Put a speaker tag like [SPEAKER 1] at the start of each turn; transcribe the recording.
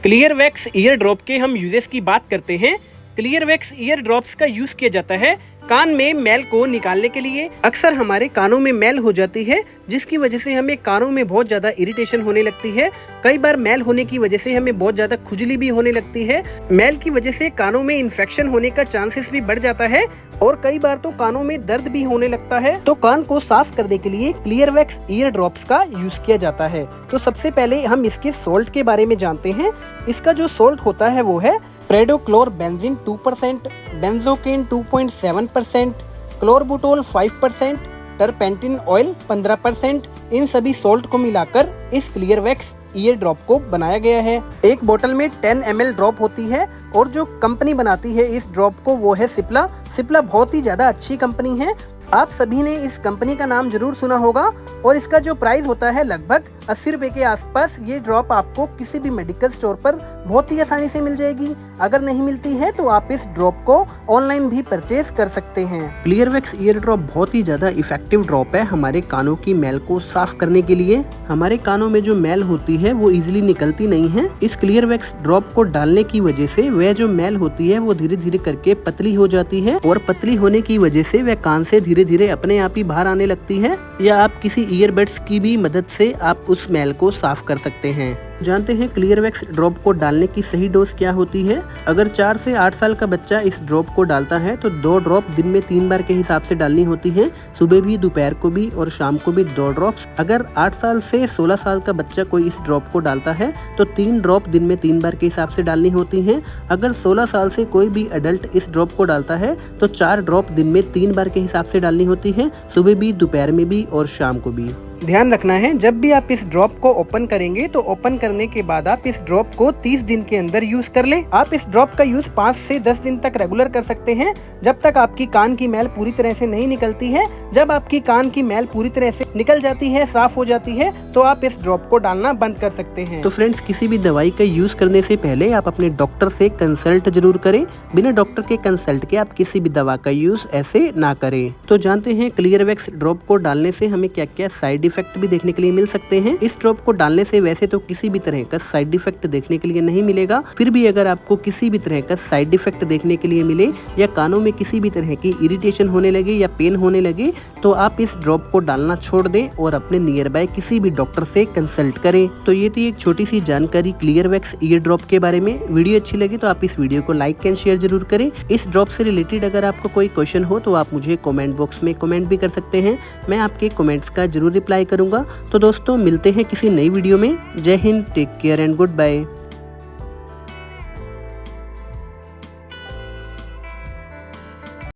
[SPEAKER 1] Clear wax year drop के हम uses की बात करते हैं। क्लियर वैक्स ईयर ड्रॉप्स का यूज किया जाता है कान में मैल को निकालने के लिए। अक्सर हमारे कानों में मैल हो जाती है जिसकी वजह से हमें कानों में बहुत ज्यादा इरिटेशन होने लगती है। कई बार मैल होने की वजह से हमें बहुत ज्यादा खुजली भी होने लगती है। मैल की वजह से कानों में इन्फेक्शन होने का चांसेस भी बढ़ जाता है और कई बार तो कानों में दर्द भी होने लगता है। तो कान को साफ करने के लिए क्लियर वैक्स ईयर ड्रॉप्स का यूज किया जाता है। तो सबसे पहले हम इसके सोल्ट के बारे में जानते हैं। इसका जो सोल्ट होता है वो है प्रेडोक्लोरबेंजीन 2%, बेंजोकेन 2.7%, क्लोरबुटोल 5%, टर्पेंटिन ऑयल 15%। इन सभी सोल्ट को मिलाकर इस क्लियर वैक्स ईयर ड्रॉप को बनाया गया है। एक बोतल में 10 ml ड्रॉप होती है और जो कंपनी बनाती है इस ड्रॉप को वो है सिप्ला। सिप्ला बहुत ही ज्यादा अच्छी कंपनी है। आप सभी ने इस कंपनी का नाम जरूर सुना होगा और इसका जो प्राइस होता है लगभग 80 रुपए के आसपास। ये ड्रॉप आपको किसी भी मेडिकल स्टोर पर बहुत ही आसानी से मिल जाएगी। अगर नहीं मिलती है तो आप इस ड्रॉप को ऑनलाइन भी परचेज कर सकते हैं। क्लियर वैक्स ईयर ड्रॉप बहुत ही ज्यादा इफेक्टिव ड्रॉप है हमारे कानों की मैल को साफ करने के लिए। हमारे कानों में जो मैल होती है वो इजिली निकलती नहीं है। इस क्लियर वैक्स ड्रॉप को डालने की वजह से वह जो मैल होती है वो धीरे धीरे करके पतली हो जाती है और पतली होने की वजह से वह कान से धीरे धीरे अपने आप ही बाहर आने लगती है। या आप किसी ईयरबड्स की भी मदद से आप उस मैल को साफ कर सकते हैं। जानते हैं क्लियर वैक्स ड्रॉप को डालने की सही डोज क्या होती है। अगर 4 से 8 साल का बच्चा इस ड्रॉप को डालता है तो 2 ड्रॉप दिन में 3 बार के हिसाब से डालनी होती है। सुबह भी, दोपहर को भी और शाम को भी 2 ड्रॉप्स। अगर 8 साल से 16 साल का बच्चा कोई इस ड्रॉप को डालता है तो 3 ड्रॉप दिन में 3 बार के हिसाब से डालनी होती है। अगर 16 साल से कोई भी अडल्ट इस ड्रॉप को डालता है तो 4 ड्रॉप दिन में 3 बार के हिसाब से डालनी होती है, सुबह भी, दोपहर में भी और शाम को भी। ध्यान रखना है जब भी आप इस ड्रॉप को ओपन करेंगे तो ओपन करने के बाद आप इस ड्रॉप को 30 दिन के अंदर यूज कर लें। आप इस ड्रॉप का यूज 5 से 10 दिन तक रेगुलर कर सकते हैं जब तक आपकी कान की मैल पूरी तरह से नहीं निकलती है। जब आपकी कान की मैल पूरी तरह से निकल जाती है, साफ हो जाती है, तो आप इस ड्रॉप को डालना बंद कर सकते हैं। तो फ्रेंड्स, किसी भी दवाई का यूज करने से पहले आप अपने डॉक्टर से कंसल्ट जरूर करें। बिना डॉक्टर के कंसल्ट के आप किसी भी दवा का यूज ऐसे ना करें। तो जानते हैं क्लियर वैक्स ड्रॉप को डालने से हमें क्या क्या साइड इफेक्ट भी देखने के लिए मिल सकते हैं। इस ड्रॉप को डालने से वैसे तो किसी भी तरह का साइड इफेक्ट देखने के लिए नहीं मिलेगा, फिर भी अगर आपको किसी भी तरह का साइड इफेक्ट देखने के लिए मिले या कानों में किसी भी तरह की इरिटेशन होने लगे या पेन होने लगे तो आप इस ड्रॉप को डालना छोड़ दें और अपने नियर बाय किसी भी डॉक्टर से कंसल्ट करें। तो ये थी एक छोटी सी जानकारी क्लियर वैक्स ईयर ड्रॉप के बारे में। वीडियो अच्छी लगी तो आप इस वीडियो को लाइक एंड शेयर जरूर करें। इस ड्रॉप से रिलेटेड अगर आपको कोई क्वेश्चन हो तो आप मुझे कमेंट बॉक्स में कमेंट भी कर सकते हैं। मैं आपके कमेंट्स का जरूर रिप्लाई करूंगा। तो दोस्तों, मिलते हैं किसी नई वीडियो में। जय हिंद, take care and good bye.